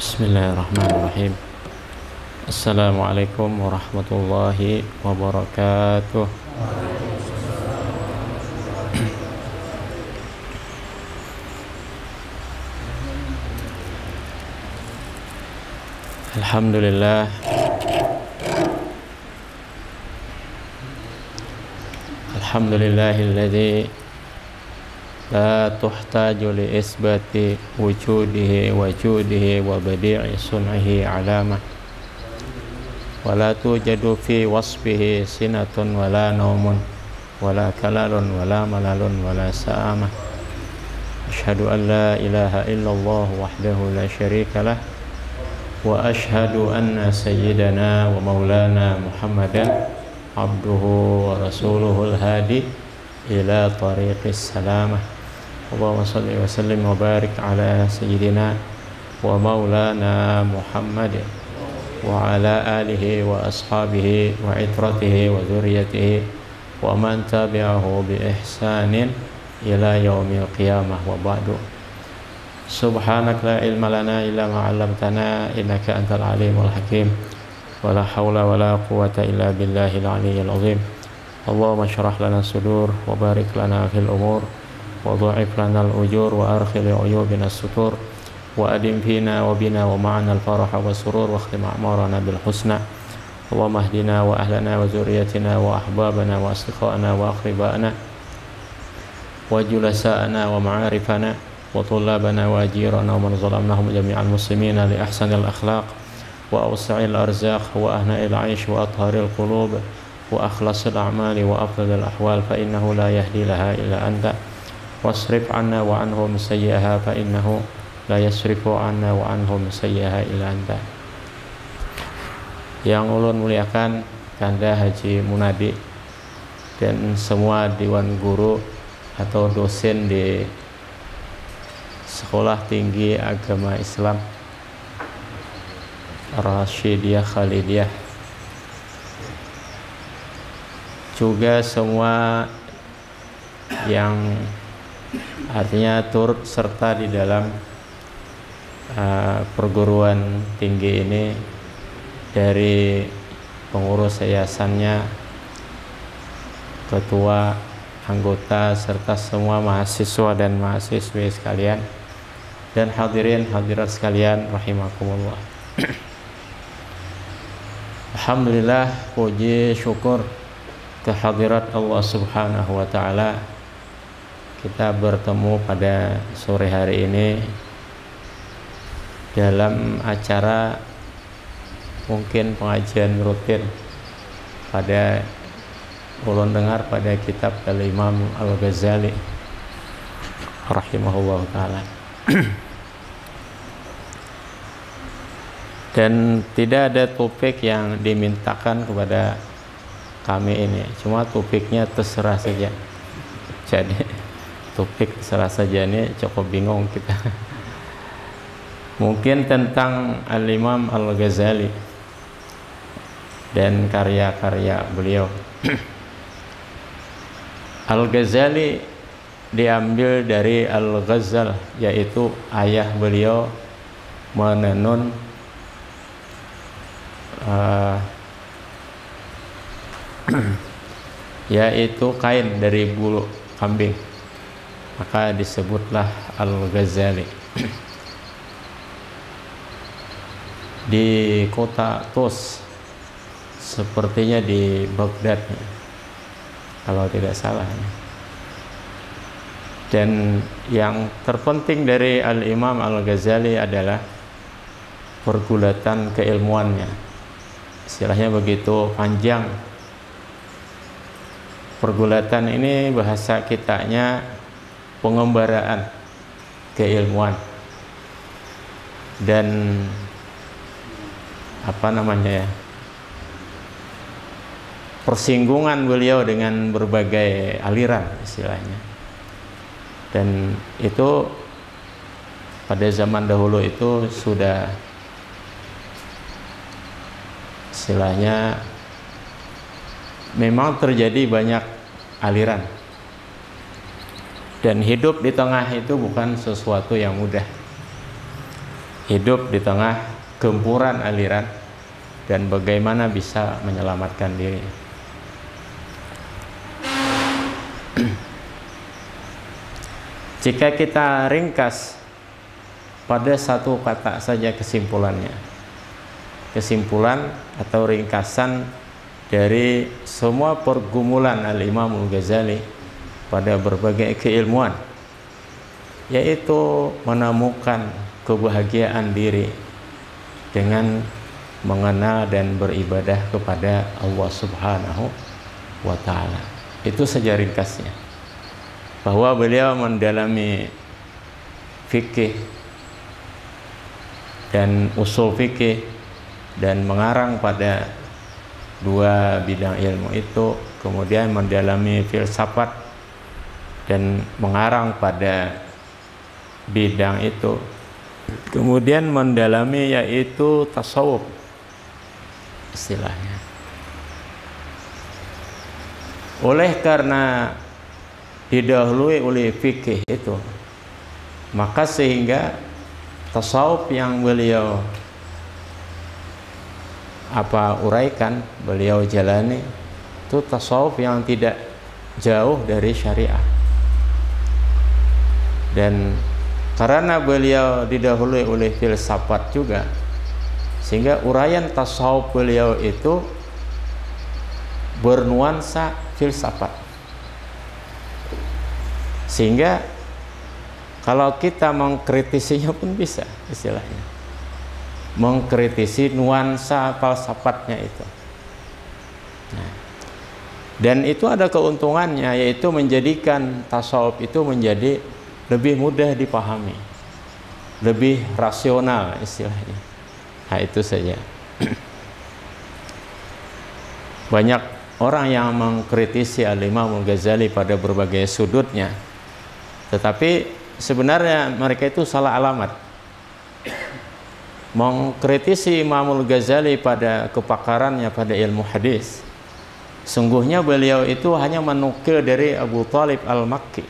Bismillahirrahmanirrahim. Assalamualaikum warahmatullahi wabarakatuh. Alhamdulillah. Alhamdulillahilladzi la tuhtaju li isbati wujudihi wa judihi wa badi'i sun'ihi alamah wa la tujadu fi wasfihi sinatun wa la naumun wa la kalalun wa la malalun wa la sa'amah. Ashhadu an la ilaha illallah wahdahu la syarika lah wa ashhadu anna sayyidana wa maulana Muhammadan abduhu wa rasuluhul hadi ila tariqis salamah. Allahumma salli wa sallim wa barik ala sayyidina wa maulana Muhammad wa ala alihi wa ashabihi wa itratihi wa dzurriyyatihi wa man tabi'ahu bi ihsanin ila yaumil qiyamah wa ba'du. Subhanak la ilma lana illa ma 'allamtana innaka antal alimul hakim wa la haula wa la quwwata illa billahil aliyyil azim. Allahumma syrah lana sudur wa barik lana fil umur wa dha'if lana al-ujur wa arkhil uyubina as-sutur wa adim fina wa bina wa ma'ana al-faraha wa surur wa khtim a'marana bil husna. Allahumma hdina wa ahlana wa zurriyatina wa ahbabana wa asdiqana wa aqribana wa julasa'ana wa ma'arifana wa tullabana wa ajirana wa man zalamnahum jami'al muslimina li ahsanil akhlaq wa awsa'il arzaq wa ahna'il 'aish wa atharil qulub wa akhlasil a'mali wa afdalil ahwal fa innahu la yahdi laha illa anta wasrif 'anna wa 'anhum sayyi'aha fa innahu la yasrifu 'anna wa 'anhum sayyi'aha illa anta. Yang ulun muliakan Kanda Haji Munadi dan semua dewan guru atau dosen di Sekolah Tinggi Agama Islam Rasyidiyah Khalidiyah, juga semua yang artinya turut serta di dalam perguruan tinggi ini, dari pengurus yayasannya, ketua, anggota, serta semua mahasiswa dan mahasiswi sekalian, dan hadirin hadirat sekalian rahimakumullah. Alhamdulillah, puji syukur kehadirat Allah Subhanahu wa ta'ala, kita bertemu pada sore hari ini dalam acara mungkin pengajian rutin pada ulun dengar pada kitab Al-Imam Al-Ghazali rahimahullah ta'ala. Dan tidak ada topik yang dimintakan kepada kami ini, cuma topiknya terserah saja. Jadi topik terserah saja ini cukup bingung kita. Mungkin tentang Al-Imam Al-Ghazali dan karya-karya beliau. Al-Ghazali diambil dari Al-Ghazal, yaitu ayah beliau menenun yaitu kain dari bulu kambing, maka disebutlah Al-Ghazali. Di kota Tus, sepertinya di Baghdad kalau tidak salah. Dan yang terpenting dari Al-Imam Al-Ghazali adalah pergulatan keilmuannya, istilahnya begitu panjang. Pergulatan ini bahasa kitanya pengembaraan keilmuan, dan persinggungan beliau dengan berbagai aliran istilahnya. Dan itu pada zaman dahulu itu sudah istilahnya memang terjadi banyak aliran, dan hidup di tengah itu bukan sesuatu yang mudah. hidup di tengah gempuran aliran dan bagaimana bisa menyelamatkan diri. Jika kita ringkas pada satu kata saja kesimpulannya, kesimpulan atau ringkasan dari semua pergumulan Al-Imam Al-Ghazali pada berbagai keilmuan, yaitu menemukan kebahagiaan diri dengan mengenal dan beribadah kepada Allah Subhanahu wa Ta'ala. Itu saja ringkasnya, bahwa beliau mendalami fikih dan usul fikih dan mengarang pada dua bidang ilmu itu, kemudian mendalami filsafat dan mengarang pada bidang itu, kemudian mendalami yaitu tasawuf istilahnya. Oleh karena didahului oleh fikih itu, maka sehingga tasawuf yang beliau uraikan, beliau jalani, itu tasawuf yang tidak jauh dari syariah. Dan karena beliau didahului oleh filsafat juga, sehingga uraian tasawuf beliau itu bernuansa filsafat. Sehingga kalau kita mengkritisinya pun bisa, istilahnya mengkritisi nuansa falsafatnya itu. Nah, dan itu ada keuntungannya, yaitu menjadikan tasawuf itu menjadi lebih mudah dipahami, lebih rasional istilahnya. Nah, itu saja. Banyak orang yang mengkritisi Al-Imam Al-Ghazali pada berbagai sudutnya, tetapi sebenarnya mereka itu salah alamat. Mengkritisi Imam Al-Ghazali pada kepakarannya pada ilmu hadis, sungguhnya beliau itu hanya menukil dari Abu Talib Al-Makki.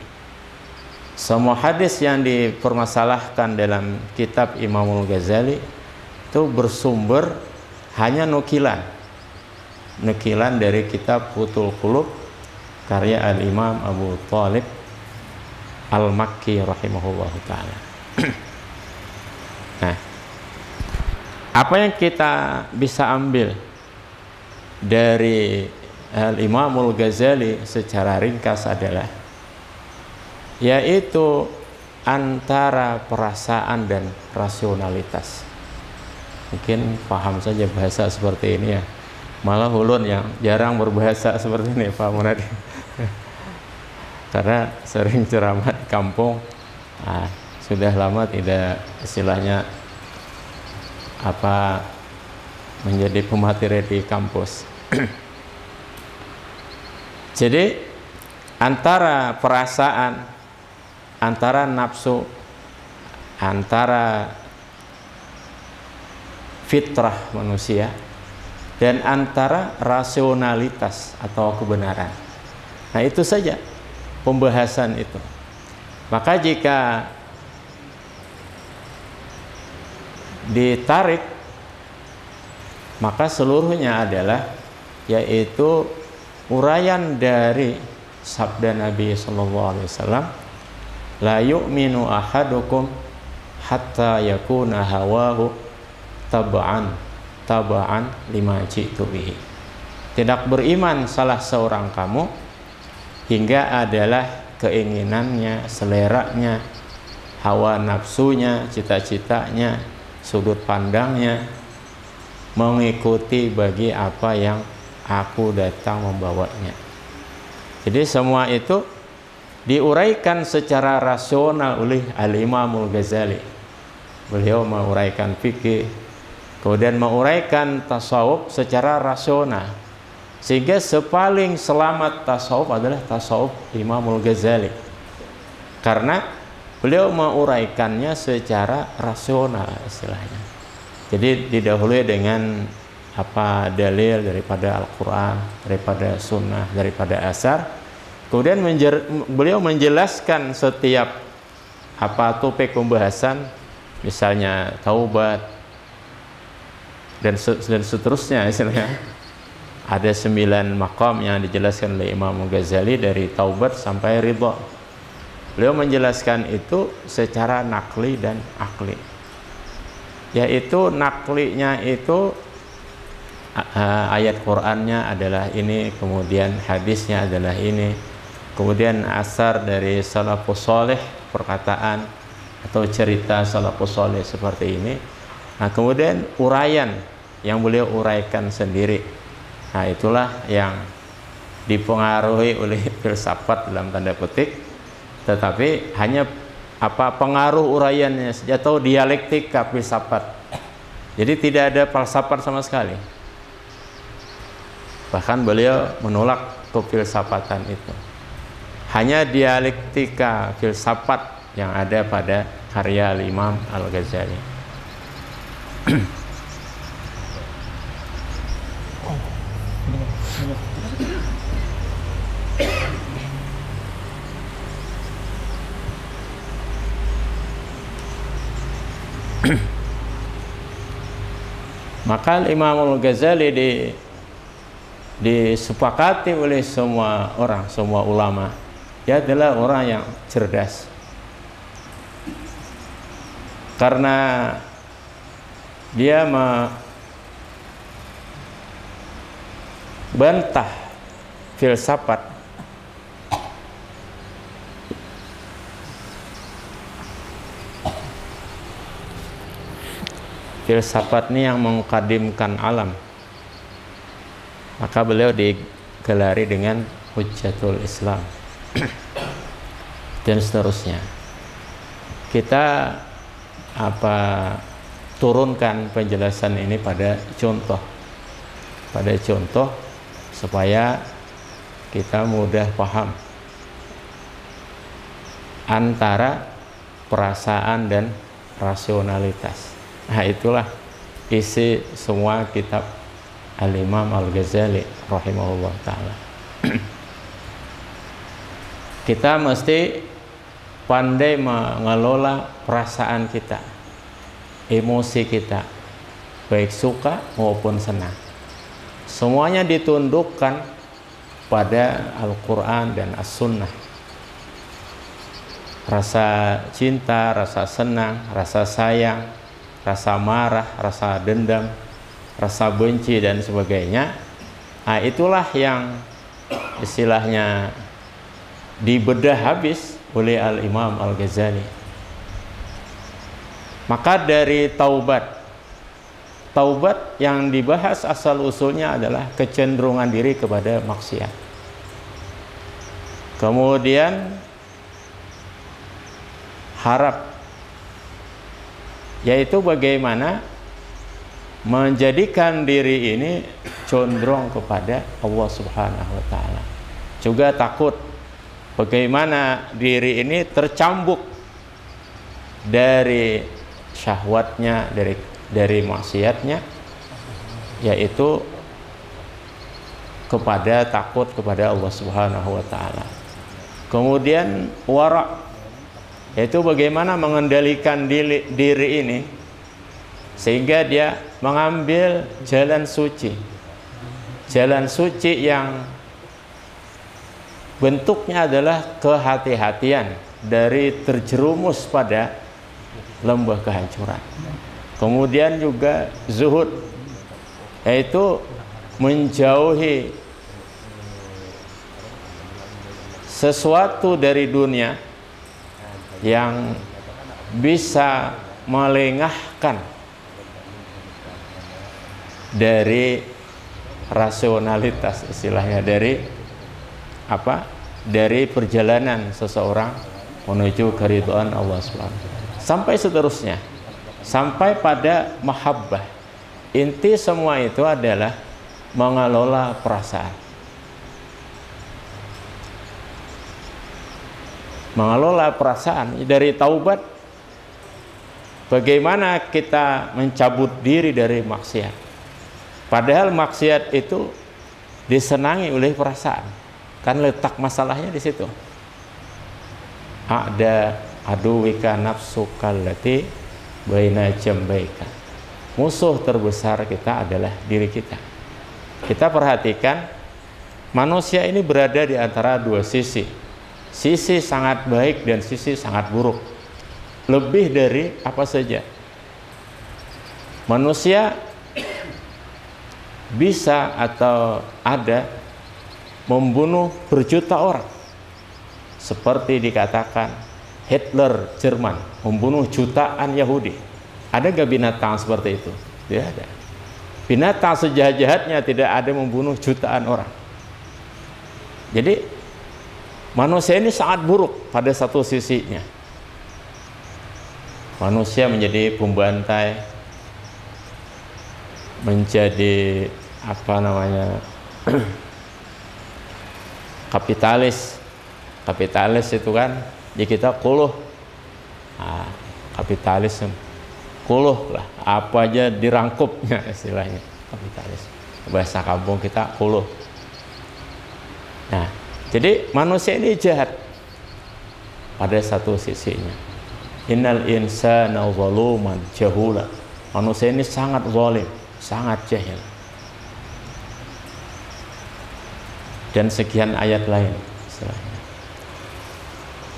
Semua hadis yang dipermasalahkan dalam kitab Imam Al-Ghazali itu bersumber hanya nukilan dari kitab Futhul Qulub karya Al-Imam Abu Talib Al-Makki rahimahullahu ta'ala. Nah, apa yang kita bisa ambil dari Al-Imam Al-Ghazali secara ringkas adalah, yaitu antara perasaan dan rasionalitas. Mungkin paham saja bahasa seperti ini ya. Malah ulun yang jarang berbahasa seperti ini, Pak Muradi. Karena sering ceramah di kampung, sudah lama tidak istilahnya menjadi pemateri di kampus. Jadi antara perasaan, antara nafsu, antara fitrah manusia, dan antara rasionalitas atau kebenaran. Nah, itu saja pembahasan itu. Maka jika ditarik, maka seluruhnya adalah yaitu uraian dari sabda Nabi SAW, la yu'minu ahadukum hatta yakuna hawahu taba'an lima ji'tu bihi. Tidak beriman salah seorang kamu hingga adalah keinginannya, seleranya, hawa nafsunya, cita-citanya, sudut pandangnya mengikuti bagi apa yang aku datang membawanya. Jadi semua itu diuraikan secara rasional oleh Al-Imam Al-Ghazali. Beliau menguraikan fikih, kemudian menguraikan tasawuf secara rasional, sehingga sepaling selamat tasawuf adalah tasawuf Imam Al-Ghazali, karena beliau menguraikannya secara rasional istilahnya. Jadi didahului dengan dalil daripada Al-Quran, daripada Sunnah, daripada Asar. Kemudian beliau menjelaskan setiap topik pembahasan misalnya taubat dan seterusnya. Misalnya ada 9 maqam yang dijelaskan oleh Imam Ghazali dari taubat sampai ridha. Beliau menjelaskan itu secara nakli dan akli, yaitu naklinya itu ayat Qur'annya adalah ini, kemudian hadisnya adalah ini, kemudian asar dari salafus saleh, perkataan atau cerita salafus saleh seperti ini. Nah, kemudian uraian yang beliau uraikan sendiri. Nah, itulah yang dipengaruhi oleh filsafat dalam tanda petik, tetapi hanya pengaruh uraiannya saja atau dialektika filsafat. Jadi tidak ada falsafat sama sekali. Bahkan beliau menolak kefilsafatan itu. Hanya dialektika filsafat yang ada pada karya Imam Al-Ghazali. Maka Imam Al-Ghazali disepakati oleh semua orang, semua ulama, dia adalah orang yang cerdas, karena dia membantah filsafat ini yang mengkadimkan alam. Maka beliau digelari dengan Hujjatul Islam dan seterusnya. Kita turunkan penjelasan ini pada contoh supaya kita mudah paham antara perasaan dan rasionalitas. Nah, itulah isi semua kitab Al-Imam Al-Ghazali rahimahullah ta'ala. Kita mesti pandai mengelola perasaan kita, emosi kita, baik suka maupun senang. Semuanya ditundukkan pada Al-Quran dan As-Sunnah. Rasa cinta, rasa senang, rasa sayang, rasa marah, rasa dendam, rasa benci dan sebagainya. Nah, itulah yang istilahnya dibedah habis oleh Al-Imam Al-Ghazali. Maka dari taubat yang dibahas asal usulnya adalah kecenderungan diri kepada maksiat. Kemudian harap, yaitu bagaimana menjadikan diri ini condong kepada Allah Subhanahu wa ta'ala. Juga takut bagaimana diri ini tercambuk dari syahwatnya, dari maksiatnya, yaitu takut kepada Allah Subhanahu wa ta'ala. Kemudian wara', yaitu bagaimana mengendalikan diri ini sehingga dia mengambil jalan suci yang bentuknya adalah kehati-hatian dari terjerumus pada lembah kehancuran. Kemudian juga zuhud, yaitu menjauhi sesuatu dari dunia yang bisa melengahkan dari rasionalitas, istilahnya dari perjalanan seseorang menuju keridhaan Allah SWT, sampai seterusnya, sampai pada mahabbah. Inti semua itu adalah mengelola perasaan. Mengelola perasaan dari taubat, bagaimana kita mencabut diri dari maksiat, padahal maksiat itu disenangi oleh perasaan. Kan letak masalahnya di situ. Ada aduwika nafsukallati baina jambaika. Musuh terbesar kita adalah diri kita. Kita perhatikan, manusia ini berada di antara dua sisi. Sisi sangat baik dan sisi sangat buruk. Lebih dari apa saja. Manusia bisa atau ada membunuh berjuta orang. Seperti dikatakan Hitler Jerman membunuh jutaan Yahudi. Ada gak binatang seperti itu? Tidak ada. Binatang sejahat-jahatnya tidak ada membunuh jutaan orang. Jadi manusia ini sangat buruk pada satu sisinya. Manusia menjadi pembantai, menjadi apa namanya kapitalis. Kapitalis itu kan di kita kuluh. Nah, kapitalisme kuluh lah, apa aja dirangkupnya istilahnya kapitalis. Bahasa kampung kita kuluh. Nah, jadi manusia ini jahat pada satu sisinya. Innal insana zaluman jahula. Manusia ini sangat zalim, sangat jahil. Dan sekian ayat lain istilahnya.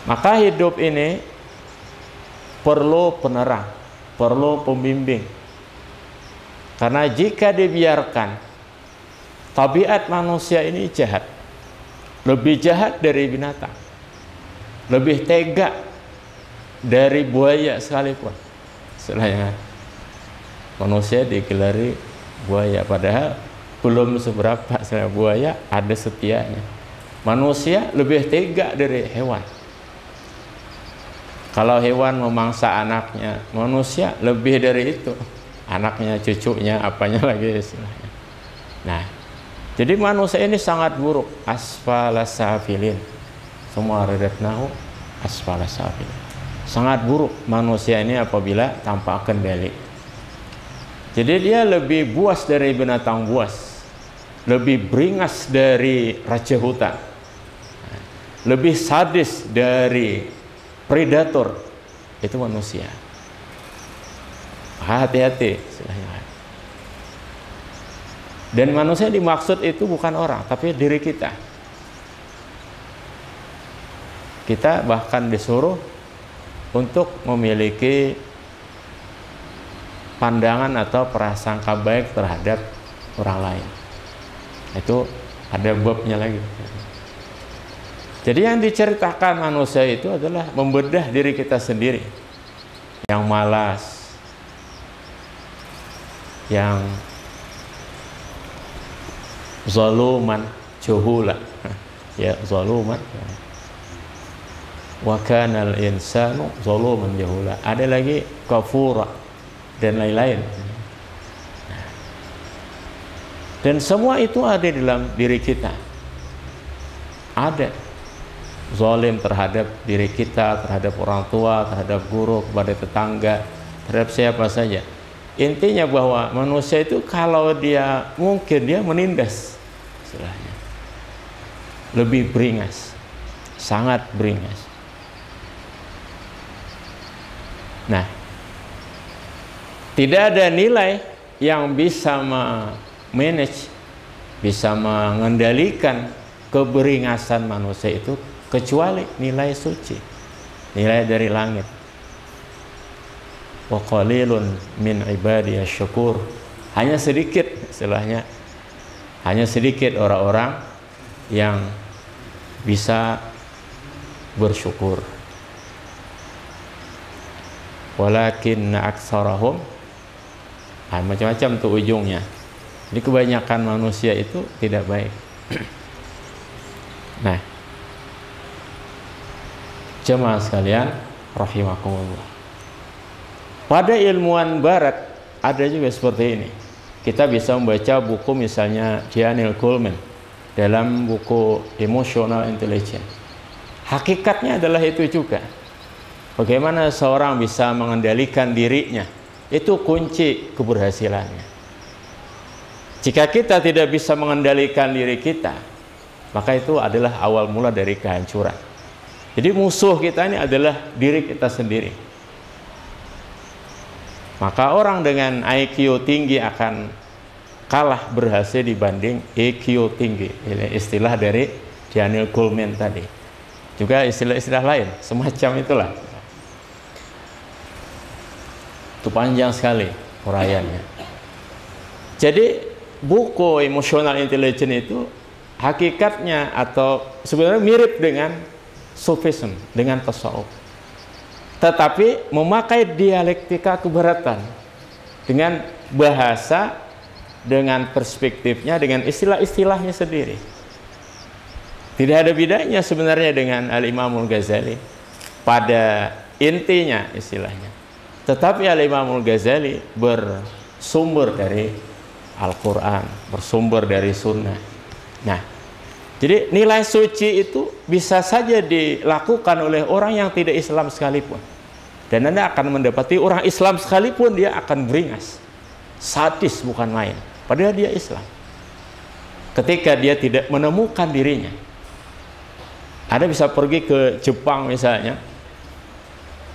Maka hidup ini perlu penerang, perlu pembimbing. Karena jika dibiarkan, tabiat manusia ini jahat. Lebih jahat dari binatang. Lebih tega dari buaya sekalipun. Istilahnya manusia digelari buaya, padahal belum seberapa. Buaya ada setianya. Manusia lebih tega dari hewan. Kalau hewan memangsa anaknya, manusia lebih dari itu. Anaknya, cucunya, apanya lagi istilahnya. Nah, jadi manusia ini sangat buruk. Asfalas safilin. Semua redaknahu asfalas safilin. Sangat buruk manusia ini apabila tanpa kendali. Jadi dia lebih buas dari binatang buas. Lebih beringas dari raja hutan. Lebih sadis dari predator. Itu manusia. Hati-hati. Dan manusia dimaksud itu bukan orang, tapi diri kita. Kita bahkan disuruh untuk memiliki pandangan atau prasangka baik terhadap orang lain. Itu ada babnya lagi. Jadi yang diceritakan manusia itu adalah membedah diri kita sendiri. Yang malas, yang zaluman, juhula. Ya, zaluman. Wa kanal insanu zaluman jahula. Ada lagi kafura dan lain-lain. Dan semua itu ada dalam diri kita. Ada zalim terhadap diri kita, terhadap orang tua, terhadap guru, kepada tetangga, terhadap siapa saja. Intinya bahwa manusia itu kalau dia mungkin dia menindas, istilahnya lebih beringas, sangat beringas. Nah, tidak ada nilai yang bisa manage, bisa mengendalikan keberingasan manusia itu kecuali nilai suci, nilai dari langit. Wa qalilun min ibadiyasy syakur. Hanya sedikit, istilahnya hanya sedikit orang-orang yang bisa bersyukur. Walakinna aktsarahum, macam-macam tuh ujungnya. Jadi kebanyakan manusia itu tidak baik. Nah, jemaah sekalian rahimakumullah. Pada ilmuwan barat ada juga seperti ini. Kita bisa membaca buku misalnya Daniel Goleman dalam buku Emotional Intelligence. Hakikatnya adalah itu juga. Bagaimana seorang bisa mengendalikan dirinya, itu kunci keberhasilannya. Jika kita tidak bisa mengendalikan diri kita, maka itu adalah awal mula dari kehancuran. Jadi musuh kita ini adalah diri kita sendiri. Maka orang dengan IQ tinggi akan kalah berhasil dibanding EQ tinggi. Ini istilah dari Daniel Goleman tadi. Juga istilah-istilah lain semacam itulah. Itu panjang sekali uraiannya. Jadi buku Emotional Intelligence itu hakikatnya atau sebenarnya mirip dengan Sufisme, dengan tasawuf. Tetapi memakai dialektika keberatan dengan bahasa, dengan perspektifnya, dengan istilah-istilahnya sendiri. Tidak ada bedanya sebenarnya dengan Al-Imamul Ghazali pada intinya istilahnya. Tetapi Al-Imamul Ghazali bersumber dari Al-Quran, bersumber dari Sunnah. Nah, jadi nilai suci itu bisa saja dilakukan oleh orang yang tidak Islam sekalipun. Dan Anda akan mendapati orang Islam sekalipun dia akan beringas. Sadis bukan main. Padahal dia Islam. Ketika dia tidak menemukan dirinya. Anda bisa pergi ke Jepang misalnya.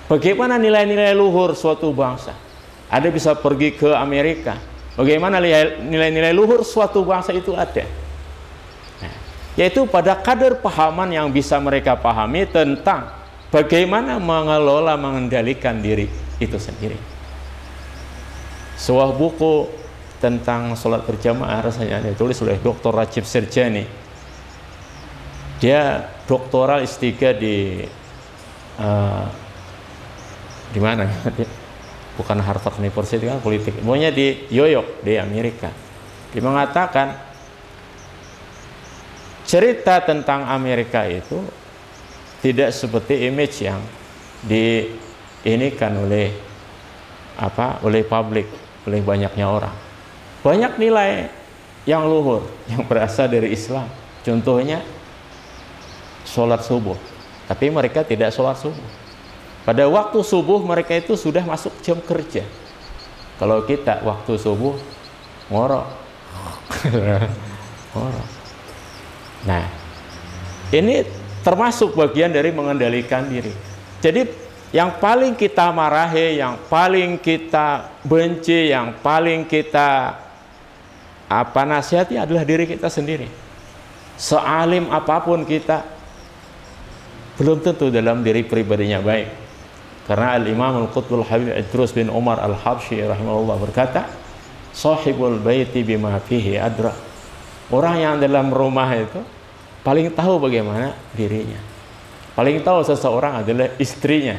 Bagaimana nilai-nilai luhur suatu bangsa? Anda bisa pergi ke Amerika. Bagaimana nilai-nilai luhur suatu bangsa itu ada? Nah, yaitu pada kadar pahaman yang bisa mereka pahami tentang bagaimana mengelola, mengendalikan diri itu sendiri. Sebuah buku tentang sholat berjamaah rasanya ditulis oleh Dr. Rajib Serjani. Dia doktoral S3 di mana? Bukan Harvard University, kan politik. Pokoknya di New York, di Amerika. Dia mengatakan cerita tentang Amerika itu tidak seperti image yang diinikan oleh publik, oleh banyaknya orang. Banyak nilai yang luhur yang berasal dari Islam. Contohnya sholat subuh, tapi mereka tidak sholat subuh. Pada waktu subuh mereka itu sudah masuk jam kerja. Kalau kita waktu subuh ngorok. Nah, ini termasuk bagian dari mengendalikan diri. Jadi yang paling kita marahi, yang paling kita benci, yang paling kita nasihati adalah diri kita sendiri. Sealim apapun kita, belum tentu dalam diri pribadinya baik. Karena Al-Imam Al-Qutbul Habib Idrus bin Umar Al-Habsyi rahimahullah berkata, "Sahibul baiti bima fihi adra." Orang yang dalam rumah itu paling tahu bagaimana dirinya. Paling tahu seseorang adalah istrinya.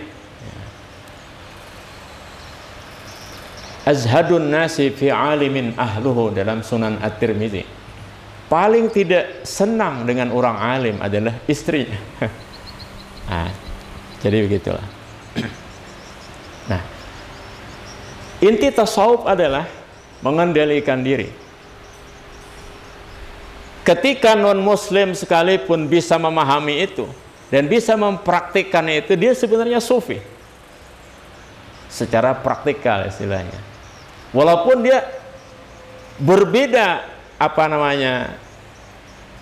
Azhadun nasi fi alimin ahluhu dalam Sunan At-Tirmidzi. Paling tidak senang dengan orang alim adalah istrinya. Jadi begitulah. Nah, inti tasawuf adalah mengendalikan diri. Ketika non-muslim sekalipun bisa memahami itu dan bisa mempraktikkan itu, dia sebenarnya sufi. Secara praktikal istilahnya. Walaupun dia berbeda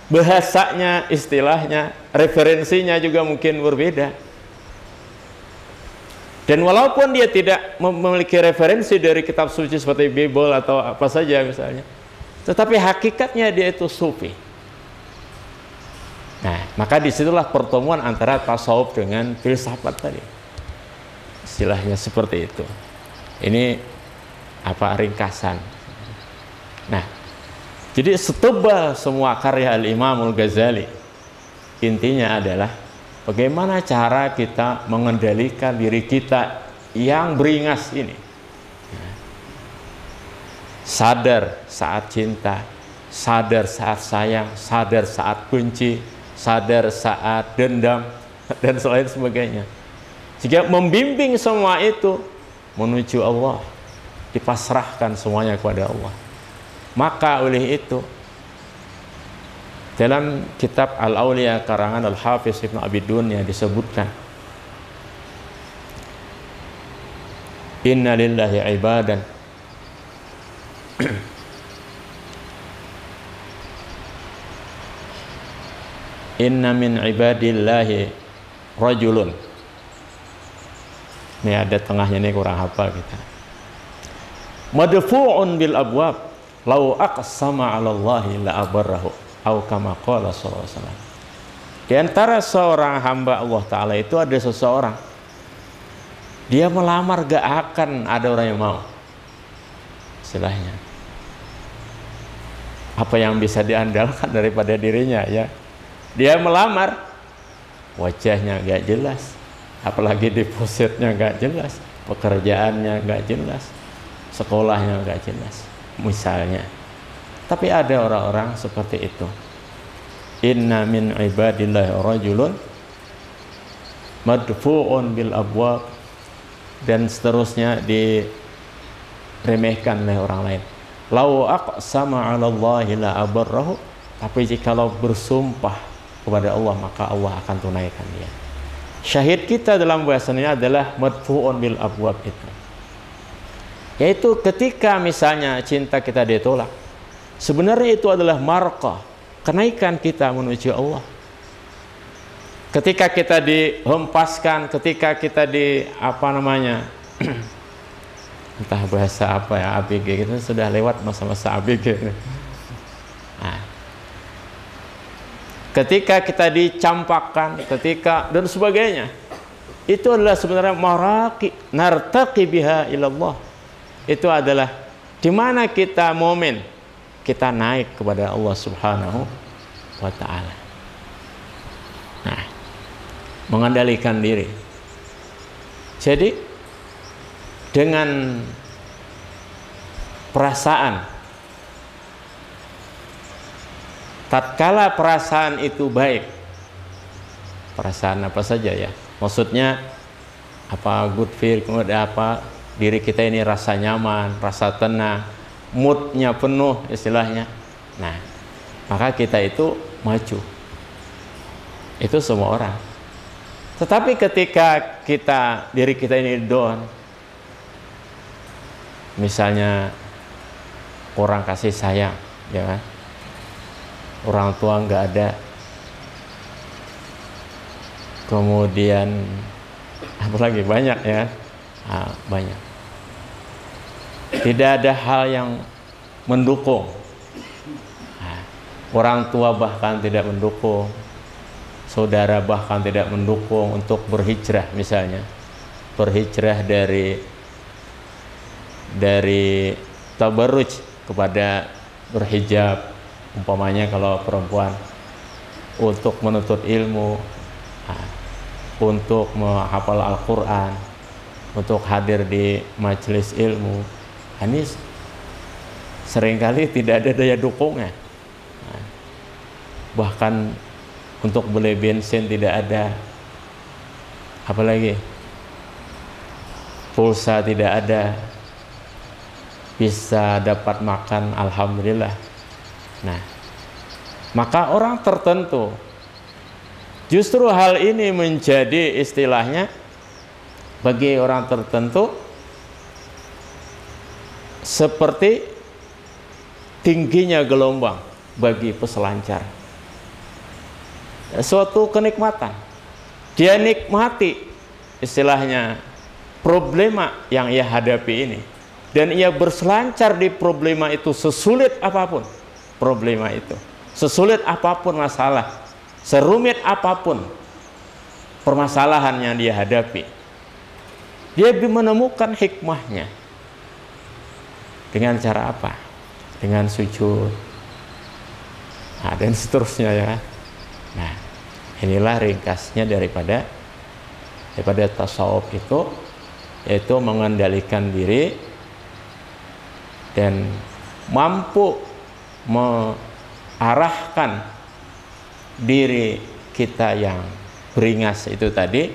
bahasanya, istilahnya, referensinya juga mungkin berbeda. Dan walaupun dia tidak memiliki referensi dari kitab suci seperti Bible atau apa saja misalnya, tetapi hakikatnya dia itu sufi. Nah, maka disitulah pertemuan antara tasawuf dengan filsafat tadi. Istilahnya seperti itu. Ini ringkasan. Nah, jadi setebal semua karya Al-Imamul Ghazali, intinya adalah bagaimana cara kita mengendalikan diri kita yang beringas ini. Sadar saat cinta, sadar saat sayang, sadar saat benci, sadar saat dendam, dan selain sebagainya. Jika membimbing semua itu menuju Allah, dipasrahkan semuanya kepada Allah. Maka oleh itu, dalam kitab Al-Awliya karangan Al-Hafiz Ibn Abi Dunya disebutkan, Inna lillahi ibadan Inna min ibadillahi rajulun. Ini ada tengahnya, ini kurang hafal kita. madfu'un bil abwab lau aqsama 'ala Allahi la abarrahu au kama qala sallallahu alaihi wasallam. Di antara seorang hamba Allah Ta'ala itu ada seseorang, dia melamar gak akan ada orang yang mau. Istilahnya, apa yang bisa diandalkan daripada dirinya ya. Dia melamar, wajahnya gak jelas, apalagi depositnya gak jelas, pekerjaannya gak jelas, sekolahnya gak jelas misalnya. Tapi ada orang-orang seperti itu. Inna min ibadillahi rajulun madfu'un bil abwab, dan seterusnya diremehkan oleh orang lain. Lau aqsama 'ala Allahi la abarrahu, tapi jikalau bersumpah kepada Allah maka Allah akan tunaikan dia. Syahid kita dalam bahasanya adalah madfu'un bil abwab itu. Yaitu ketika misalnya cinta kita ditolak, sebenarnya itu adalah marqah, kenaikan kita menuju Allah. Ketika kita dihempaskan, ketika kita entah bahasa apa ya, ABG, kita sudah lewat masa-masa ABG. Nah, ketika kita dicampakkan, ketika dan sebagainya, itu adalah sebenarnya maraqi nartaqi biha ilallah. Itu adalah di mana kita momen kita naik kepada Allah Subhanahu wa ta'ala. Nah, mengendalikan diri. Jadi dengan perasaan, tatkala perasaan itu baik, perasaan apa saja ya, maksudnya apa, good feel, kemudian apa, diri kita ini rasa nyaman, rasa tenang, moodnya penuh istilahnya. Nah, maka kita itu maju. Itu semua orang. Tetapi ketika diri kita ini down, misalnya orang kasih sayang, ya kan? Orang tua nggak ada, kemudian apalagi banyak ya, banyak. Tidak ada hal yang mendukung. Orang tua bahkan tidak mendukung, saudara bahkan tidak mendukung untuk berhijrah, misalnya berhijrah dari tabarruj kepada berhijab, umpamanya kalau perempuan, untuk menuntut ilmu, untuk menghafal Al-Quran, untuk hadir di majelis ilmu. Ini seringkali tidak ada daya dukungnya. Bahkan untuk beli bensin tidak ada, apalagi pulsa tidak ada, bisa dapat makan alhamdulillah. Nah, maka orang tertentu justru hal ini menjadi istilahnya bagi orang tertentu seperti tingginya gelombang bagi peselancar, suatu kenikmatan. Dia nikmati istilahnya problema yang ia hadapi ini, dan ia berselancar di problema itu sesulit apapun problema itu, sesulit apapun masalah, serumit apapun permasalahan yang dia hadapi, dia menemukan hikmahnya. Dengan cara apa? Dengan sujud, dan seterusnya ya. Nah, inilah ringkasnya daripada tasawuf itu, yaitu mengendalikan diri dan mampu mengarahkan diri kita yang beringas itu tadi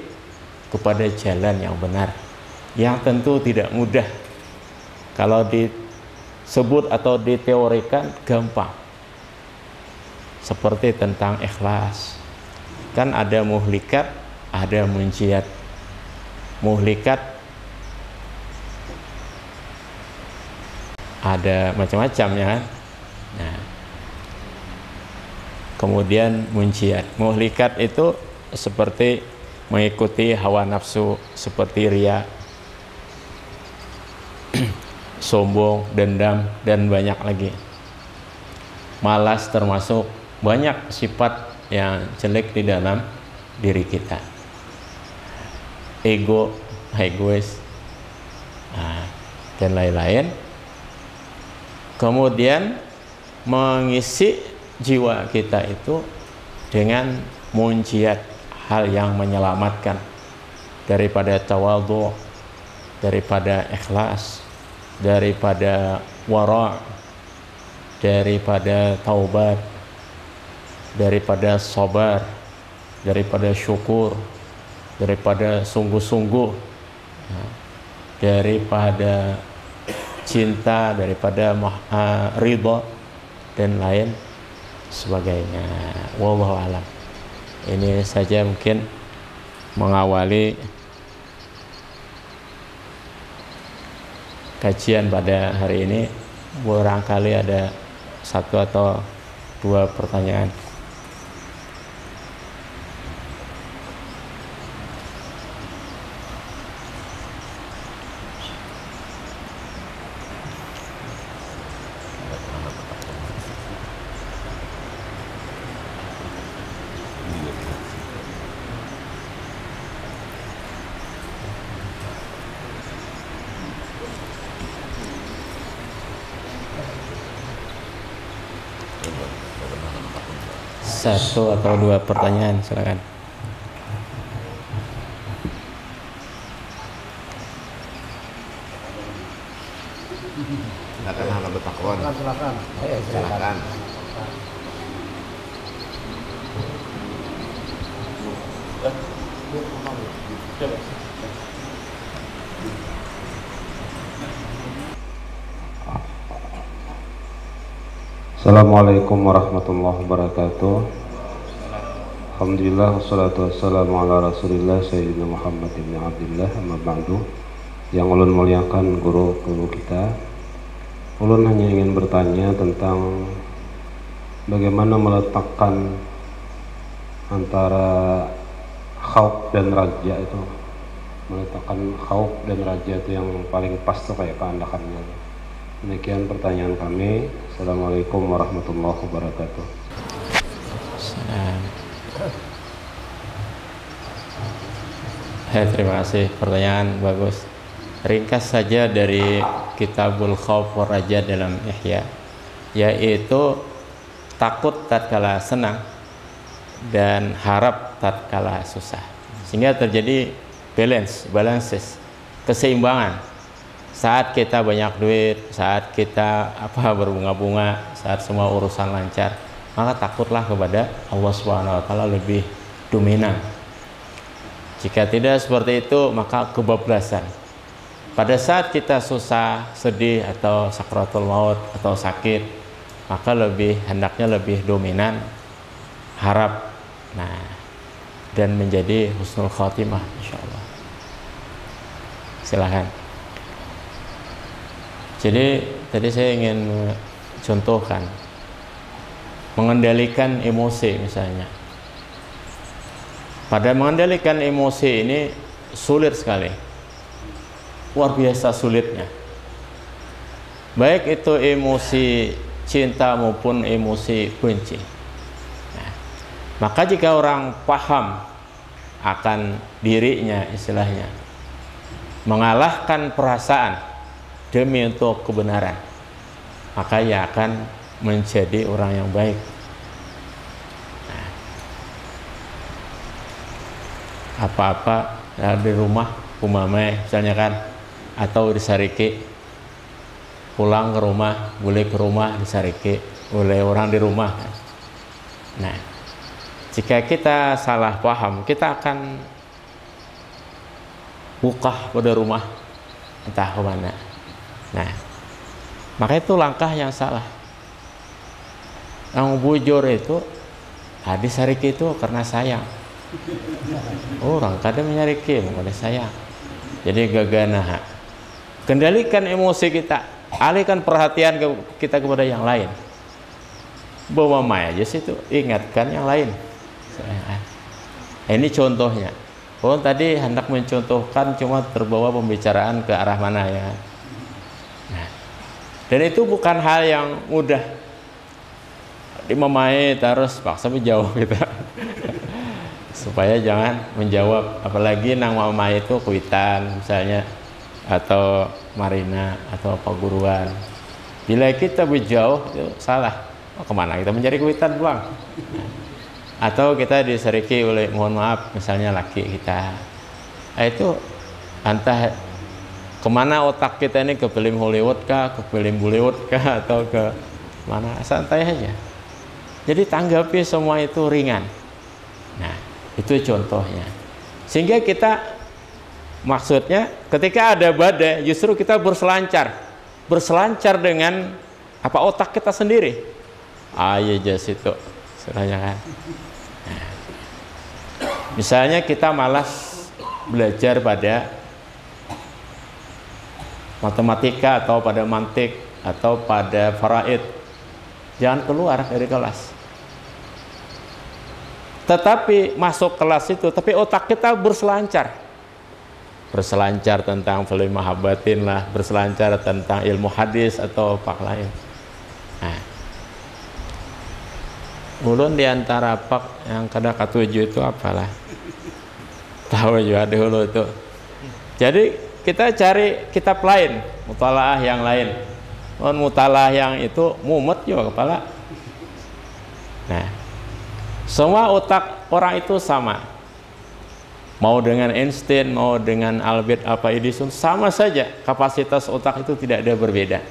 kepada jalan yang benar, yang tentu tidak mudah. Kalau disebut atau diteorikan gampang, seperti tentang ikhlas, kan ada muhlikat, ada munjiat. Muhlikat ada macam-macam ya kan. Nah, kemudian munjiat. Muhlikat itu seperti mengikuti hawa nafsu, seperti riya, sombong, dendam, dan banyak lagi. Malas termasuk banyak sifat yang jelek di dalam diri kita. Ego, egois, dan lain-lain. Kemudian mengisi jiwa kita itu dengan munjiat, hal yang menyelamatkan, daripada tawadhu, daripada ikhlas, daripada wara', daripada taubat, daripada sabar, daripada syukur, daripada sungguh-sungguh, daripada cinta, daripada ridha, dan lain sebagainya. Wallahu a'lam. Ini saja mungkin mengawali kajian pada hari ini. Barangkali ada satu atau dua pertanyaan. Satu atau dua pertanyaan, silakan. Silakan hal bertakwan. Silakan. Silakan. Assalamualaikum warahmatullahi wabarakatuh. Alhamdulillah wassalatu wassalamu ala Rasulillah Sayyidina Muhammad ibn Abdillah, amma ba'du. Yang ulun muliakan guru kita, ulun hanya ingin bertanya tentang bagaimana meletakkan antara khauf dan raja itu. Meletakkan khauf dan raja itu yang paling pas tuh kayak keandakannya. Demikian pertanyaan kami. Assalamualaikum warahmatullahi wabarakatuh. Terima kasih, pertanyaan bagus. Ringkas saja dari Kitabul Khauf war Raja dalam Ihya, yaitu takut tatkala senang dan harap tatkala susah, sehingga terjadi balances, keseimbangan. Saat kita banyak duit, saat kita berbunga-bunga, saat semua urusan lancar, maka takutlah kepada Allah Subhanahu wa taala lebih dominan. Jika tidak seperti itu, maka kebablasan. Pada saat kita susah, sedih, atau sakratul maut, atau sakit, maka hendaknya lebih dominan harap, dan menjadi husnul khatimah insyaallah. Silahkan. Jadi tadi saya ingin contohkan mengendalikan emosi misalnya. Pada mengendalikan emosi ini sulit sekali, luar biasa sulitnya. Baik itu emosi cinta maupun emosi benci. Maka jika orang paham akan dirinya, istilahnya mengalahkan perasaan demi untuk kebenaran, maka ia akan menjadi orang yang baik. Apa-apa di rumah umame misalnya kan, atau disariki, pulang ke rumah, boleh ke rumah disariki, boleh orang di rumah kan. Nah, jika kita salah paham, kita akan buka pada rumah entah kemana. Nah, maka itu langkah yang salah. Yang bujur itu disariki itu karena sayang. Orang kadang menyariki karena sayang. Jadi gagana. Kendalikan emosi kita, alihkan perhatian kita kepada yang lain. Bawa aja situ, ingatkan yang lain. Ini contohnya. Oh, tadi hendak mencontohkan cuma terbawa pembicaraan ke arah mana ya. Nah, Dan itu bukan hal yang mudah. Dimamai terus paksa menjawab kita. Supaya jangan menjawab, apalagi nang mamai itu kuitan misalnya, atau marina atau paguruan. Bila kita berjauh itu salah. Oh, kemana kita mencari kuitan pulang? Atau kita diseriki oleh, mohon maaf, misalnya laki kita. Itu entah kemana otak kita ini, ke film Hollywood kah, ke film Bollywood kah, atau ke mana, santai aja. Jadi tanggapi semua itu ringan. Nah, itu contohnya. Sehingga kita, maksudnya ketika ada badai, justru kita berselancar dengan apa, otak kita sendiri. Iya jas itu istilahnya kan. Nah, misalnya kita malas belajar pada matematika atau pada mantik atau pada faraid, jangan keluar dari kelas. Tetapi masuk kelas itu, tapi otak kita berselancar tentang film mahabbatin lah, berselancar tentang ilmu hadis atau apa lain. Nah, ulun diantara pak yang kada katuju itu apalah, tahu juga dulu itu. Jadi kita cari kitab lain, mutalaah yang lain. Mutalaah yang itu mumet juga kepala. Nah, semua otak orang itu sama. Mau dengan Einstein, mau dengan Albert Edison, sama saja. Kapasitas otak itu tidak ada berbeda.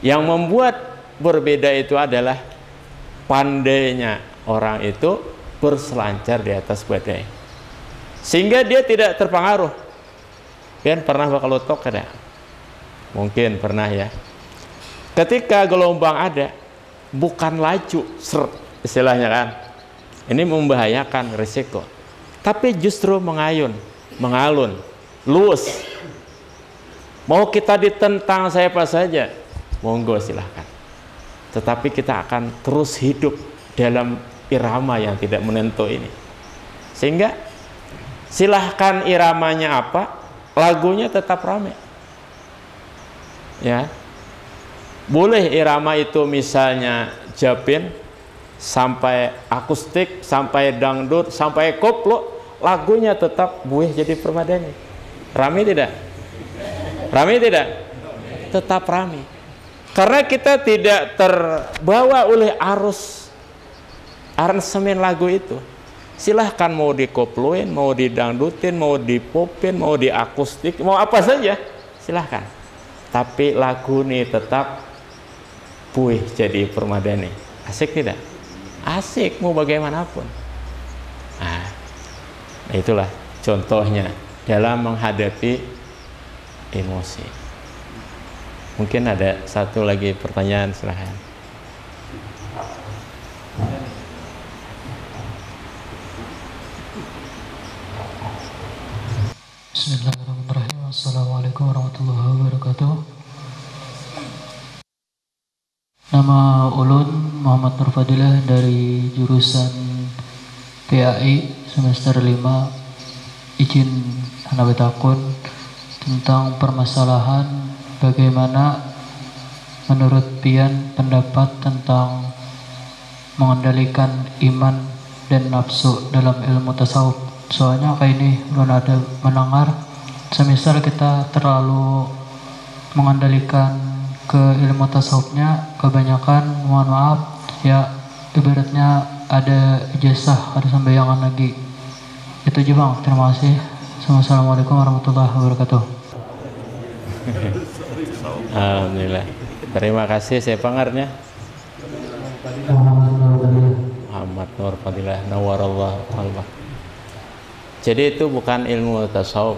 Yang membuat berbeda itu adalah pandainya orang itu berselancar di atas badai, sehingga dia tidak terpengaruh. Kan pernah bakal lotok kada? Mungkin pernah ya. Ketika gelombang ada, bukan laju, istilahnya kan. Ini membahayakan, risiko. Tapi justru mengalun, luas. Mau kita ditentang siapa saja, monggo silahkan. Tetapi kita akan terus hidup dalam irama yang tidak menentu ini. Sehingga silahkan iramanya apa, lagunya tetap ramai. Ya, boleh irama itu misalnya japin, sampai akustik, sampai dangdut, sampai koplo, lagunya tetap buih jadi permadani. Rame tidak? Rame tidak? Tetap rame. Karena kita tidak terbawa oleh arus aransemen lagu itu. Silahkan mau dikoploin, mau didangdutin, mau dipopin, mau diakustik, mau apa saja, silahkan. Tapi lagu ini tetap buih jadi permadani. Asik tidak? Asik mau bagaimanapun. Nah, itulah contohnya dalam menghadapi emosi. Mungkin ada satu lagi pertanyaan, silahkan. Bismillahirrahmanirrahim. Assalamualaikum warahmatullahi wabarakatuh. Nama ulun Muhammad Nur Fadilah dari jurusan PAI semester 5. Izin hana betakun tentang permasalahan bagaimana menurut pian pendapat tentang mengendalikan iman dan nafsu dalam ilmu tasawuf. Soalnya kayak ini belum ada mendengar semisal kita terlalu mengendalikan ke ilmu tasawufnya kebanyakan, mohon maaf ya, ibaratnya ada ijazah, ada sembayangan lagi. Itu aja bang, terima kasih. Assalamualaikum warahmatullahi wabarakatuh. Alhamdulillah. Terima kasih. Saya pangarnya Muhammad Nur Fadilah Nawarallah Allah. Jadi itu bukan ilmu tasawuf,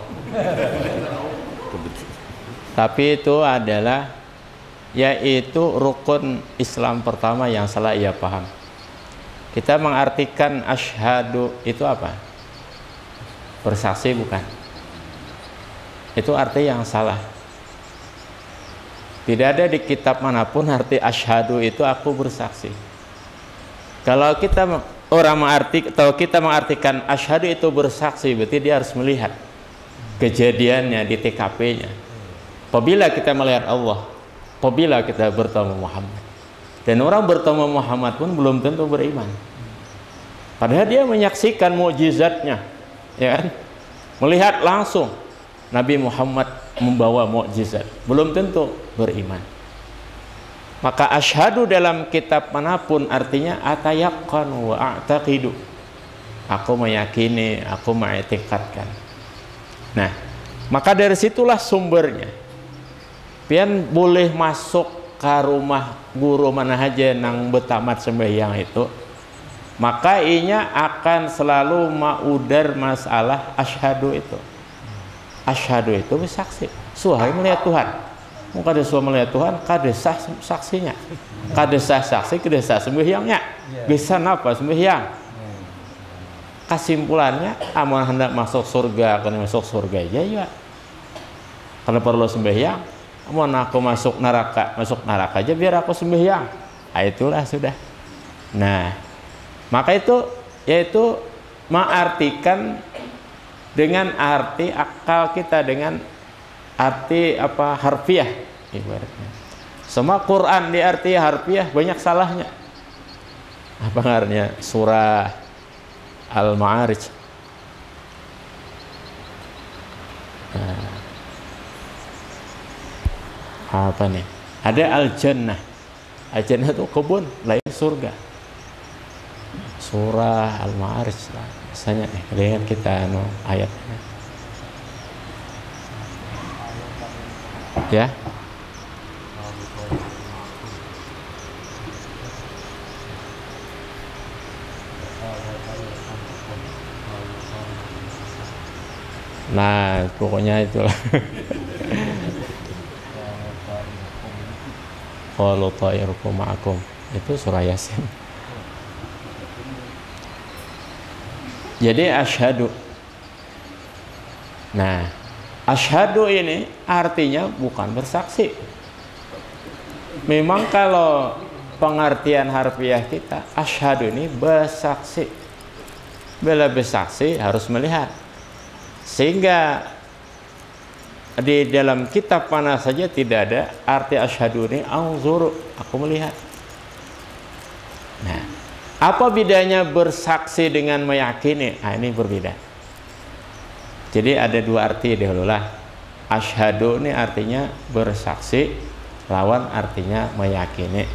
tapi itu adalah yaitu rukun Islam pertama yang salah ia paham. Kita mengartikan asyhadu itu apa? Bersaksi bukan? Itu arti yang salah. Tidak ada di kitab manapun arti asyhadu itu aku bersaksi. Kalau kita kita mengartikan asyhadu itu bersaksi, berarti dia harus melihat kejadiannya di TKP-nya. Apabila kita melihat Allah, apabila kita bertemu Muhammad. Dan orang bertemu Muhammad pun belum tentu beriman. Padahal dia menyaksikan mukjizatnya, ya kan? Melihat langsung Nabi Muhammad membawa mukjizat, belum tentu beriman. Maka asyhadu dalam kitab manapun artinya atayaqqanu wa a'taqidu. Aku meyakini, aku mengiktikadkan. Nah, maka dari situlah sumbernya. Pian boleh masuk ke rumah guru mana aja nang betamat sembahyang itu, maka inya akan selalu maudar masalah asyhadu itu. Asyhadu itu bersaksi, suahai melihat Tuhan. Muka desah melihat Tuhan, kadesah saksinya, kadesah saksi, kadesah sembahyangnya. Bisa napa sembahyang? Kesimpulannya, amun hendak masuk surga, karena masuk surga aja ya. Karena perlu sembahyang. Mau aku masuk neraka aja biar aku sembahyang. Nah, itulah sudah. Nah, maka itu yaitu mengartikan dengan arti akal kita, dengan arti apa harfiah ibaratnya. Semua Quran di arti harfiah banyak salahnya. Apa artinya? Surah Al-Ma'arij. Nah, apa nih? Ada al-jannah. Al-jannah itu kebun, lain surga. Surah Al-Ma'arij lah. Biasanya nih, dengan kita ayatnya. Ya. Nah, pokoknya itulah. Qalu ta'irukum ma'akum. Itu surah Yasin. Jadi asyhadu. Nah, asyhadu ini artinya bukan bersaksi. Memang kalau pengertian harfiah kita, asyhadu ini bersaksi. Bila bersaksi harus melihat. Sehingga di dalam kitab mana saja tidak ada arti asyhadu ini anzuru, aku melihat. Nah, apa bedanya bersaksi dengan meyakini? Nah, ini berbeda. Jadi ada dua arti dahulu lah. Asyhadu ini artinya bersaksi, lawan artinya meyakini.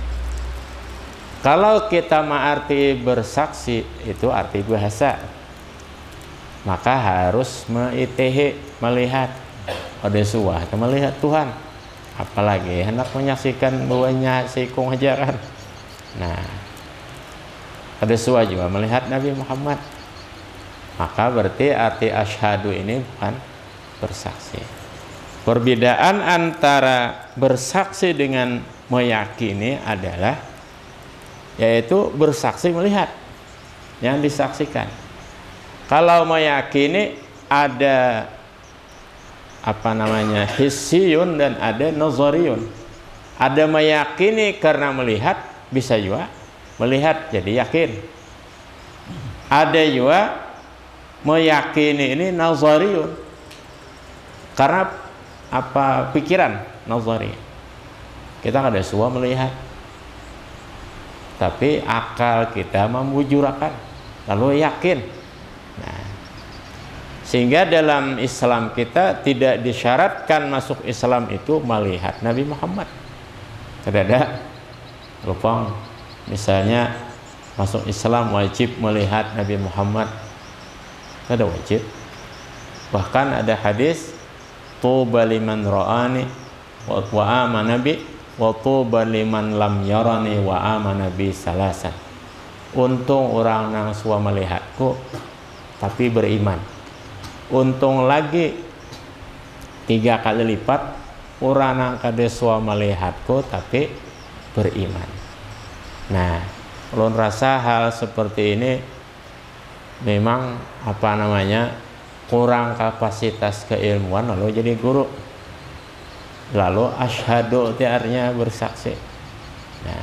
Kalau kita mengarti bersaksi itu arti bahasa, maka harus melihat. Ada suah melihat Tuhan, apalagi hendak menyaksikan bahwanya sikung ajaran. Nah, ada suah juga melihat Nabi Muhammad, maka berarti arti asyhadu ini bukan bersaksi. Perbedaan antara bersaksi dengan meyakini adalah yaitu bersaksi melihat yang disaksikan. Kalau meyakini ada apa namanya hissiyun dan ada nazariyun. Ada meyakini karena melihat, bisa juga melihat jadi yakin. Ada juga meyakini ini nazariyun karena apa pikiran nazari. Kita ada semua melihat, tapi akal kita membujurakan lalu yakin. Nah, sehingga dalam Islam kita tidak disyaratkan masuk Islam itu melihat Nabi Muhammad. Tidak ada lupa misalnya masuk Islam wajib melihat Nabi Muhammad. Tidak ada wajib. Bahkan ada hadis tuba liman ra'ani wa amana bi wa tuba liman lam yarani wa amana bi salasan. Untung orang nang suwa melihatku tapi beriman. Untung lagi 3 kali lipat orang yang kadeswa melihatku tapi beriman. Nah, ulun rasa hal seperti ini memang apa namanya kurang kapasitas keilmuan lalu jadi guru. Lalu asyhadu itu artinya bersaksi. Nah,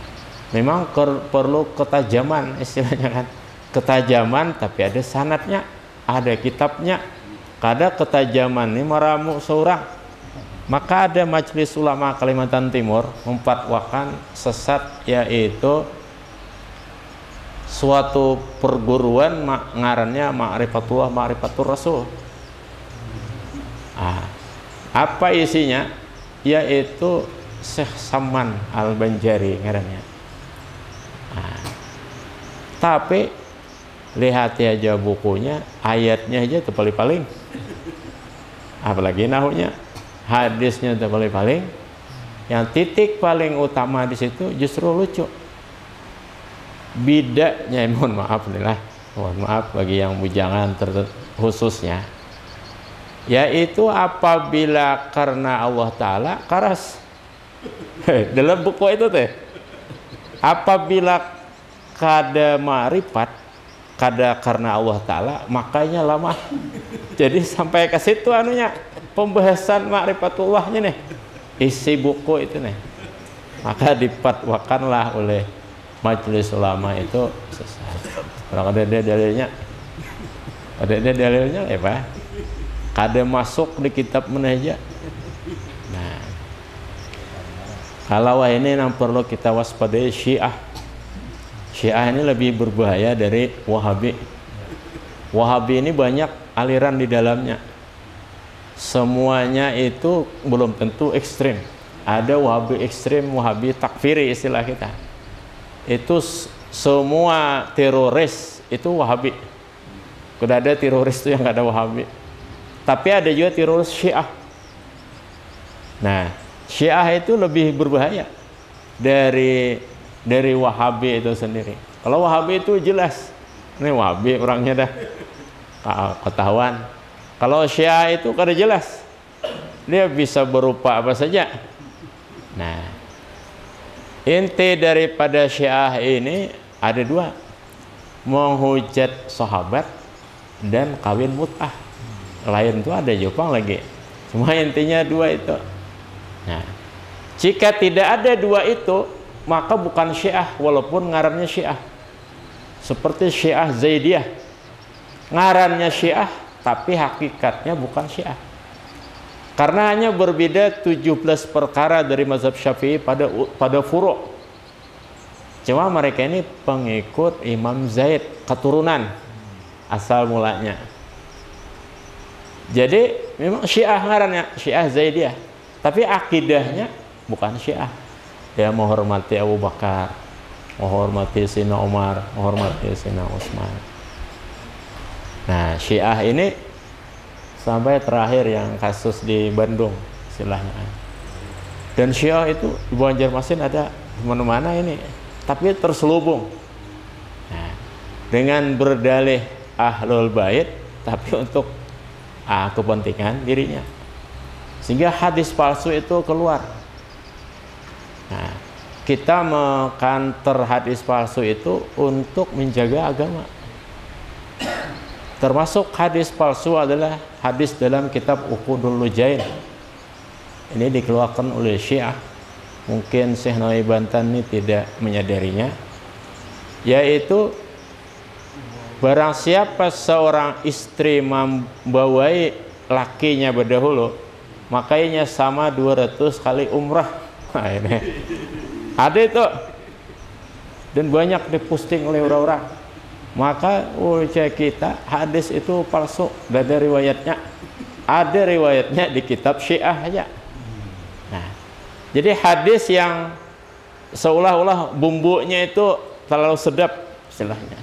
memang perlu ketajaman istilahnya kan. Ketajaman tapi ada sanadnya, ada kitabnya. Kada ketajaman ini meramu seorang. Maka ada Majelis Ulama Kalimantan Timur memfatwakan sesat, yaitu suatu perguruan ngarannya Ma'rifatullah Ma'rifatur Rasul. Apa isinya? Yaitu Syekh Saman Al-Banjari ngarannya. Tapi lihat aja bukunya, ayatnya aja paling-paling, apalagi nahunya, hadisnya paling-paling. Yang titik paling utama di situ justru lucu. Bidaknya, mohon maaf bagi yang bujangan khususnya, yaitu apabila karena Allah Ta'ala karas. Dalam buku itu apabila kada ma'rifat, kada karena Allah Ta'ala, makanya lama. Jadi sampai ke situ anunya, pembahasan ma'rifatullahnya nih, isi buku itu nih. Maka dipatwakanlah oleh Majelis Ulama itu sesat. Orang ada dalilnya, ya Pak, kada masuk di kitab mana aja. Nah, kalau ini yang perlu kita waspadai Syiah. Syiah ini lebih berbahaya dari Wahabi. Wahabi ini banyak aliran di dalamnya. Semuanya itu belum tentu ekstrim. Ada Wahabi ekstrim, Wahabi takfiri istilah kita. Itu semua teroris itu Wahabi. Sudah ada teroris itu yang nggak ada Wahabi. Tapi ada juga teroris Syiah. Nah, Syiah itu lebih berbahaya dari Wahabi itu sendiri. Kalau Wahabi itu jelas, ini Wahabi orangnya dah ketahuan. Kalau Syiah itu kada jelas, dia bisa berupa apa saja. Nah, inti daripada Syiah ini ada dua, menghujat sahabat dan kawin mut'ah. Lain itu ada Jepang lagi. Cuma intinya dua itu. Nah, jika tidak ada dua itu, maka bukan Syiah, walaupun ngarannya Syiah. Seperti Syiah Zaidiyah, ngarannya Syiah tapi hakikatnya bukan Syiah. Karena hanya berbeda 17 perkara dari mazhab Syafi'i pada furu'. Cuma mereka ini pengikut Imam Zaid, keturunan asal mulanya. Jadi memang Syiah ngarannya Syiah Zaidiyah, tapi akidahnya bukan Syiah. Dia menghormati Abu Bakar, menghormati Sayyidina Umar, menghormati Sayyidina Utsman. Nah, Syiah ini sampai terakhir yang kasus di Bandung istilahnya. Dan Syiah itu di Banjarmasin ada di mana-mana ini, tapi terselubung. Nah, dengan berdalih Ahlul Bait, tapi untuk kepentingan dirinya, sehingga hadis palsu itu keluar. Nah, kita mengkanter hadis palsu itu untuk menjaga agama. Termasuk hadis palsu adalah hadis dalam kitab Uqudul Lujain. Ini dikeluarkan oleh Syiah. Mungkin Syekh Nawawi Bantan ini tidak menyadarinya, yaitu barang siapa seorang istri membawai lakinya berdahulu, makanya sama 200 kali umrah. Nah, ini ada itu, dan banyak diposting oleh orang-orang. Maka ucap kita hadis itu palsu, gak ada riwayatnya. Ada riwayatnya di kitab Syiah aja. Nah, jadi hadis yang seolah-olah bumbunya itu terlalu sedap istilahnya.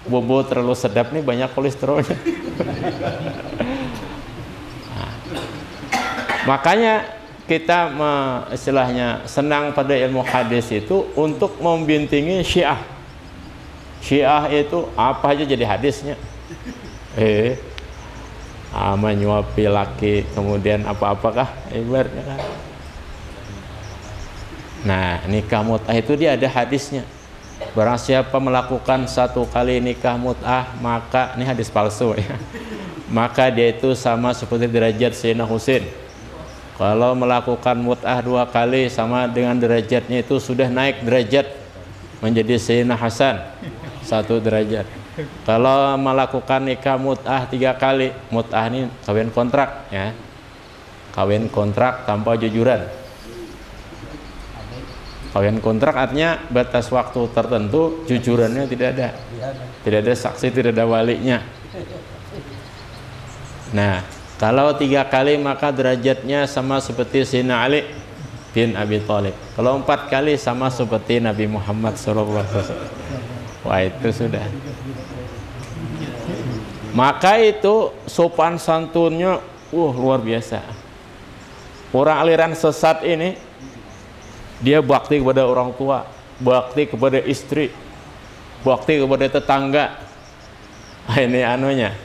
Bumbu terlalu sedap nih banyak kolesterolnya. Nah, makanya kita istilahnya senang pada ilmu hadis itu untuk membintingi Syiah. Syiah itu apa aja jadi hadisnya. Menyuapi laki, kemudian apa-apakah ibaratnya kan. Nah, nikah mut'ah itu dia ada hadisnya. Barang siapa melakukan 1 kali nikah mut'ah, maka ini hadis palsu ya. Maka dia itu sama seperti derajat Sayyidina Husain. Kalau melakukan mut'ah 2 kali, sama dengan derajatnya itu sudah naik derajat menjadi Sayyidina Hasan 1 derajat. Kalau melakukan nikah mut'ah 3 kali, mut'ah ini kawin kontrak ya. kawin kontrak tanpa jujuran. Kawin kontrak artinya batas waktu tertentu, jujurannya tidak ada. Tidak ada saksi, tidak ada walinya. Nah, kalau 3 kali maka derajatnya sama seperti Sayyidina Ali bin Abi Thalib. Kalau 4 kali sama seperti Nabi Muhammad SAW. Wah, itu sudah. Maka itu sopan santunnya luar biasa. Orang aliran sesat ini dia bakti kepada orang tua, bakti kepada istri, bakti kepada tetangga. Ini anunya,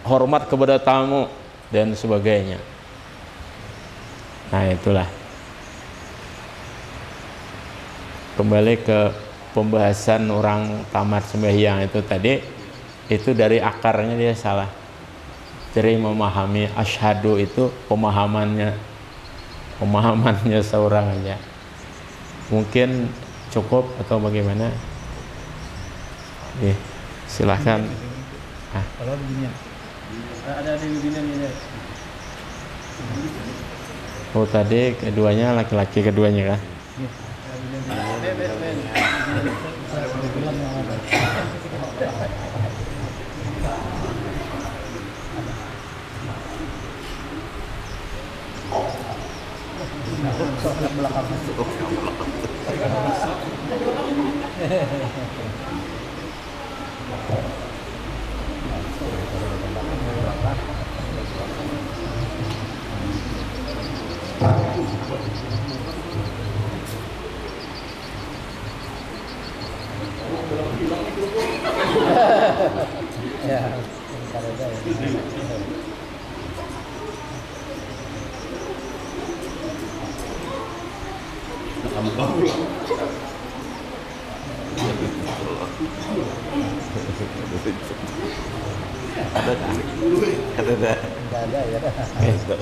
hormat kepada tamu dan sebagainya. Nah, itulah. Kembali ke pembahasan orang tamat sembahyang itu tadi, itu dari akarnya dia salah. Jadi memahami asyhadu itu pemahamannya seorang aja. Mungkin cukup atau bagaimana? Silahkan. Kalau begini, ada beginian ini. Oh, tadi keduanya laki-laki keduanya kan?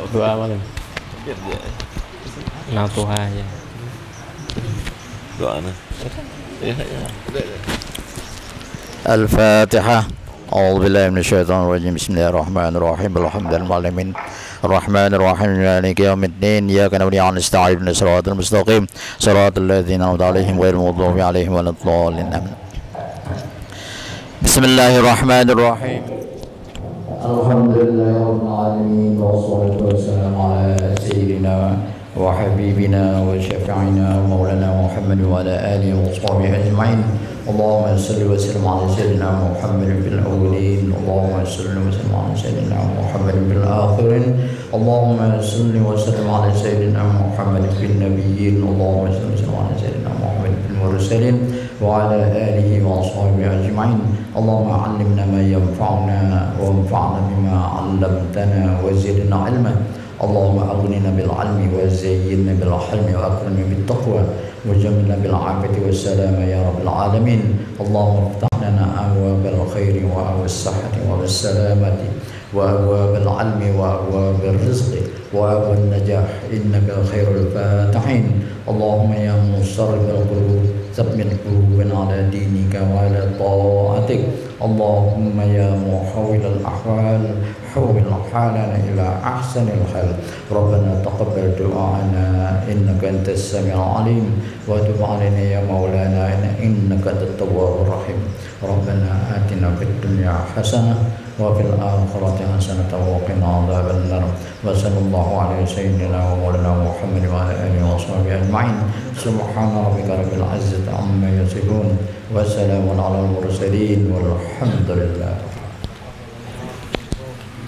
Doa malam. Natuha ya. Doa الفاتحة. أعوذ بالله من الشيطان الرجيم. بسم الله الرحمن الرحيم. الحمد لله رب العالمين الرحمن الرحيم مالك يوم الدين. إياك نعبد وإياك نستعين اهدنا الصراط المستقيم صراط الذين أنعمت عليهم غير المغضوب عليهم ولا الضالين. آمين. بسم الله الرحمن الرحيم. الحمد لله رب العالمين والصلاة والسلام على سيدنا وحبيبنا وشفيعنا ومولانا محمد وعلى آله وصحبه أجمعين. اللهم صل وسلم على سيدنا محمد في الأولين. اللهم صل وسلم على سيدنا محمد في الآخرين. اللهم صل وسلم على سيدنا محمد في النبيين. اللهم صل وسلم على سيدنا محمد في المرسلين وعلى آله وصحبه أجمعين. اللهم علمنا ما ينفعنا وانفعنا بما علمتنا وزدنا علما. اللهم أغننا بالعلم وزينا بالحلم وأكرمنا بالتقوى وجملنا بالعافية والسلام يا رب العالمين. اللهم افتح لنا أبواب الخير وأبواب الصحة والسلامة وأبواب العلم وأبواب الرزق وأبواب النجاح إنك خير الفاتحين. اللهم يا مصرف القلوب ثبت قلوبنا على دينك وعلى طاعتك. اللهم يا محول الأحوال حول حالنا إلى أحسن الحال. ربنا تقبل دعاءنا إنك أنت السميع العليم وتب علينا يا مولانا إنك أنت التواب الرحيم. ربنا آتنا في الدنيا حسنة وفي الآخرة حسنة وقنا عذاب النار. وصلى الله على سيدنا ومولانا محمد وعلى آله وصحبه أجمعين. سبحان ربك رب العزة عما يصفون وسلام على المرسلين والحمد لله.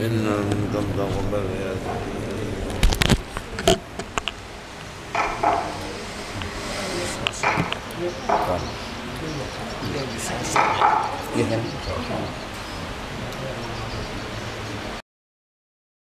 إنا منكم تقبل يا